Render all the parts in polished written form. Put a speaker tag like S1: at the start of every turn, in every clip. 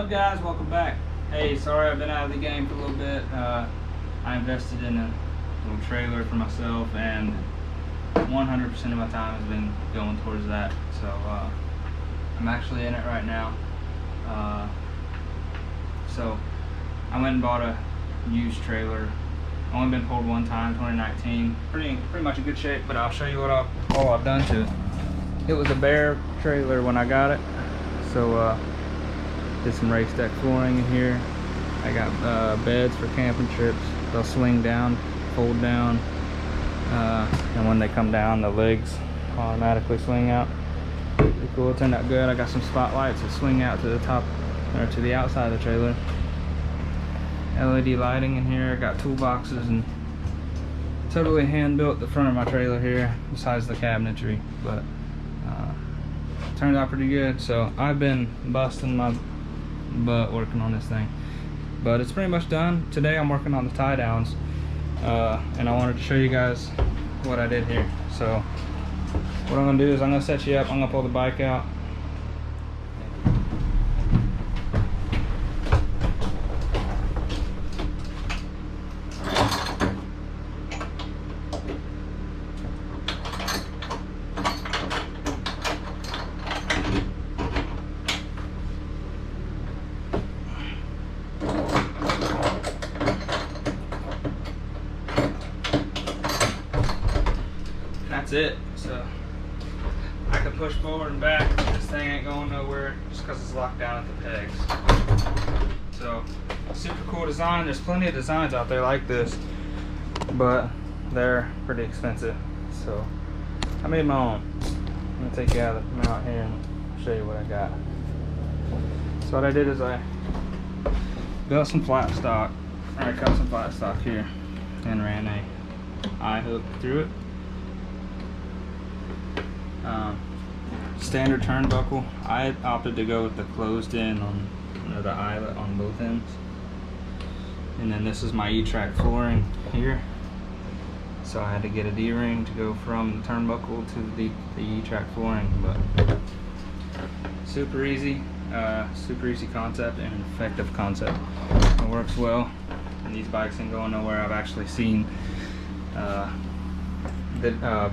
S1: What's up, guys? Welcome back. Hey, sorry I've been out of the game for a little bit. I invested in a little trailer for myself, and 100% of my time has been going towards that. So I'm actually in it right now. So I went and bought a used trailer. Only been pulled one time, 2019. Pretty much in good shape, but I'll show you what all I've done to it. It was a bare trailer when I got it, so did some race deck flooring in here. I got beds for camping trips. They'll swing down, fold down, and when they come down, the legs automatically swing out. Pretty cool. It turned out good. I got some spotlights that swing out to the top or to the outside of the trailer. LED lighting in here. I got toolboxes and totally hand built the front of my trailer here, besides the cabinetry, but turned out pretty good. So I've been busting my butt working on this thing, but it's pretty much done. Today I'm working on the tie downs, and I wanted to show you guys what I did here. So what I'm gonna do is I'm gonna set you up. I'm gonna pull the bike out. That's it. So I can push forward and back. This thing ain't going nowhere just because it's locked down at the pegs. So super cool design. There's plenty of designs out there like this, but they're pretty expensive. So I made my own. I'm gonna take you out of the mount here and show you what I got. So what I did is I built some flat stock. I cut some flat stock here and ran a eye hook through it. Standard turnbuckle. I opted to go with the closed end on the eyelet on both ends, and then this is my E-track flooring here. So I had to get a D-ring to go from the turnbuckle to the E-track flooring, but super easy concept and an effective concept. It works well, and these bikes ain't going nowhere. I've actually seen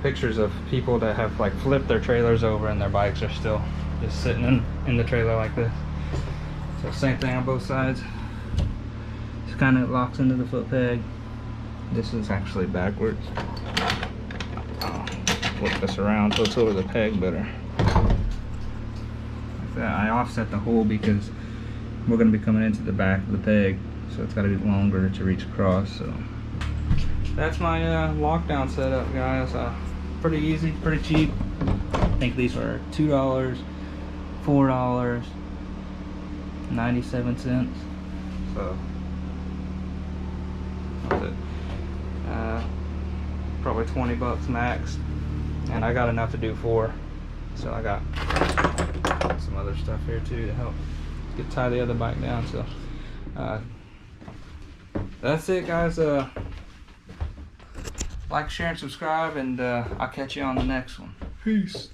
S1: pictures of people that have like flipped their trailers over and their bikes are still just sitting in the trailer like this. So same thing on both sides. Just kind of locks into the foot peg. This is actually backwards. Flip this around so it's over the peg better. Like that. I offset the hole because we're going to be coming into the back of the peg, so it's got to be longer to reach across. So that's my lockdown setup, guys. Pretty easy, pretty cheap. I think these were $2, $4, 97 cents. So that's it. Probably 20 bucks max, and I got enough to do 4. So I got some other stuff here too to help tie the other bike down. So that's it, guys. Like, share, and subscribe, and I'll catch you on the next one. Peace.